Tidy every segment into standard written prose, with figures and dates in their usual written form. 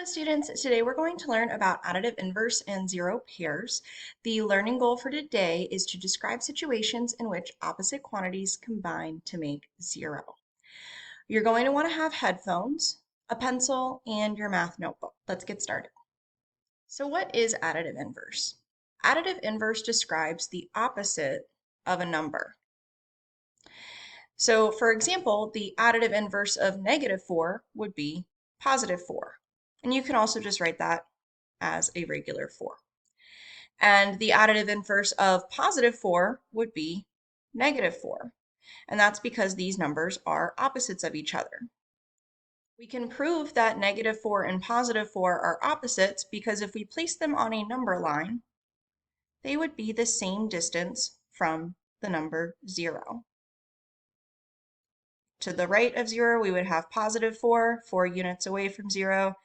Hello students, today we're going to learn about additive inverse and zero pairs. The learning goal for today is to describe situations in which opposite quantities combine to make zero. You're going to want to have headphones, a pencil, and your math notebook. Let's get started. So what is additive inverse? Additive inverse describes the opposite of a number. So for example, the additive inverse of -4 would be +4. And you can also just write that as a regular 4. And the additive inverse of +4 would be -4. And that's because these numbers are opposites of each other. We can prove that -4 and +4 are opposites because if we place them on a number line, they would be the same distance from the number 0. To the right of 0, we would have +4, 4 units away from 0,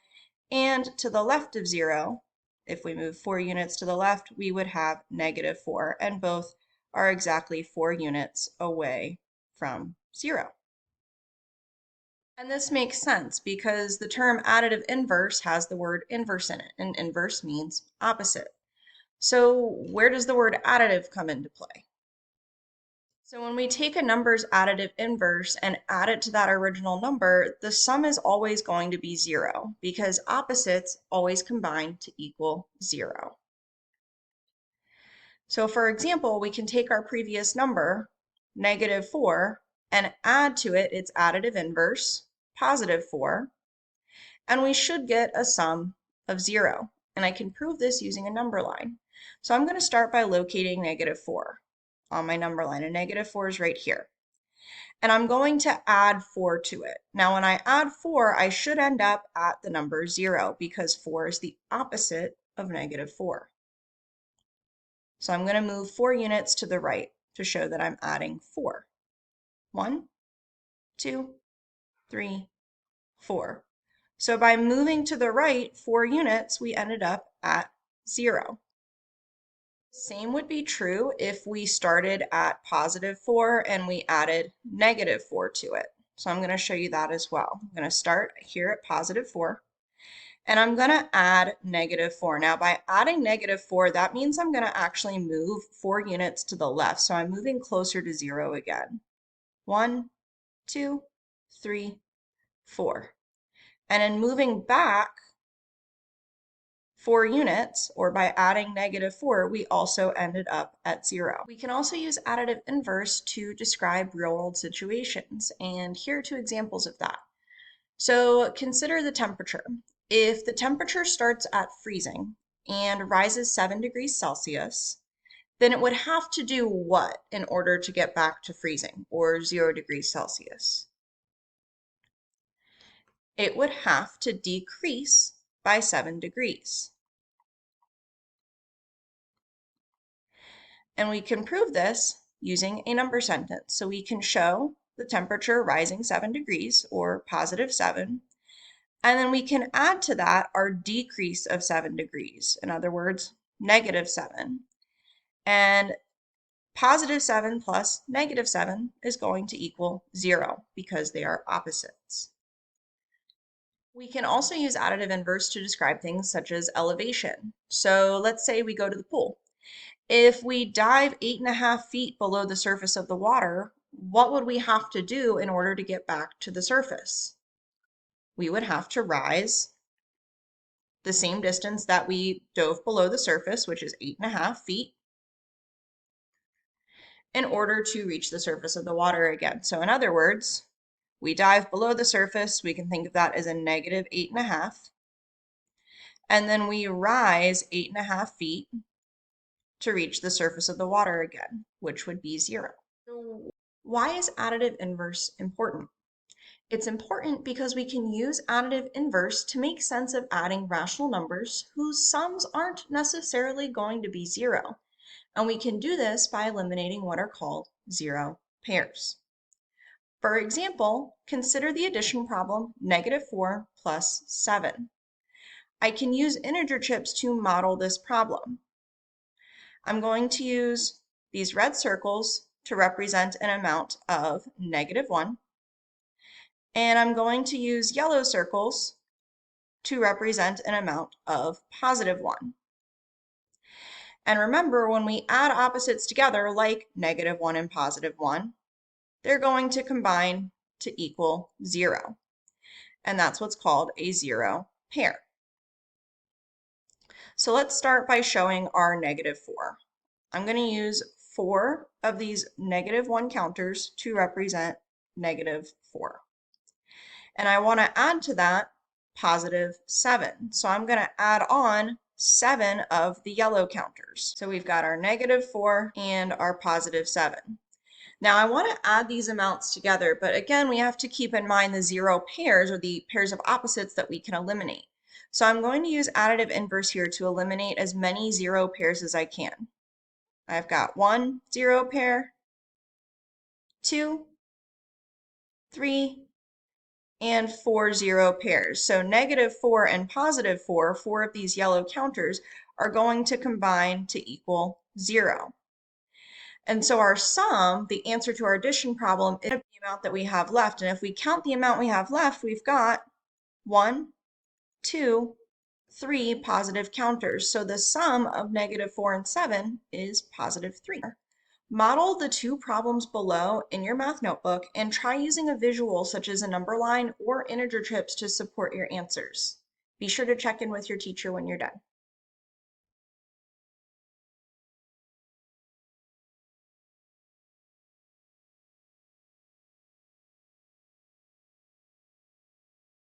and to the left of 0, if we move 4 units to the left, we would have -4, and both are exactly 4 units away from 0. And this makes sense because the term additive inverse has the word inverse in it, and inverse means opposite. So where does the word additive come into play? So when we take a number's additive inverse and add it to that original number, the sum is always going to be 0 because opposites always combine to equal 0. So for example, we can take our previous number, -4, and add to it its additive inverse, +4, and we should get a sum of 0. And I can prove this using a number line. So I'm going to start by locating -4 on my number line, and -4 is right here. And I'm going to add 4 to it. Now when I add 4, I should end up at the number 0 because 4 is the opposite of -4. So I'm going to move 4 units to the right to show that I'm adding 4. 1, 2, 3, 4. So by moving to the right 4 units, we ended up at 0. Same would be true if we started at +4 and we added -4 to it. So I'm going to show you that as well. I'm going to start here at +4 and I'm going to add -4. Now by adding -4, that means I'm going to actually move 4 units to the left. So I'm moving closer to 0 again. 1, 2, 3, 4. And in moving back 4 units, or by adding -4, we also ended up at 0. We can also use additive inverse to describe real-world situations, and here are 2 examples of that. So consider the temperature. If the temperature starts at freezing and rises 7 degrees Celsius, then it would have to do what in order to get back to freezing, or 0 degrees Celsius? It would have to decrease by 7 degrees. And we can prove this using a number sentence. So we can show the temperature rising 7 degrees, or +7, and then we can add to that our decrease of 7 degrees. In other words, -7. And +7 plus -7 is going to equal 0 because they are opposites. We can also use additive inverse to describe things such as elevation. So let's say we go to the pool. If we dive 8.5 feet below the surface of the water, what would we have to do in order to get back to the surface? We would have to rise the same distance that we dove below the surface, which is 8.5 feet, in order to reach the surface of the water again. So in other words, we dive below the surface, we can think of that as a -8.5, and then we rise 8.5 feet to reach the surface of the water again, which would be 0. So why is additive inverse important? It's important because we can use additive inverse to make sense of adding rational numbers whose sums aren't necessarily going to be 0. And we can do this by eliminating what are called zero pairs. For example, consider the addition problem -4 plus 7. I can use integer chips to model this problem. I'm going to use these red circles to represent an amount of -1, and I'm going to use yellow circles to represent an amount of +1. And remember, when we add opposites together, like -1 and +1, they're going to combine to equal 0. And that's what's called a zero pair. So let's start by showing our -4. I'm going to use 4 of these -1 counters to represent -4. And I want to add to that +7. So I'm going to add on 7 of the yellow counters. So we've got our -4 and our +7. Now I want to add these amounts together, but again, we have to keep in mind the zero pairs, or the pairs of opposites that we can eliminate. So I'm going to use additive inverse here to eliminate as many zero pairs as I can. I've got 1 zero pair, 2, 3, and 4 zero pairs. So -4 and +4, 4 of these yellow counters, are going to combine to equal 0. And so our sum, the answer to our addition problem, is the amount that we have left. And if we count the amount we have left, we've got 1, 2, 3 positive counters. So the sum of -4 and 7 is +3. Model the two problems below in your math notebook and try using a visual such as a number line or integer trips to support your answers. Be sure to check in with your teacher when you're done.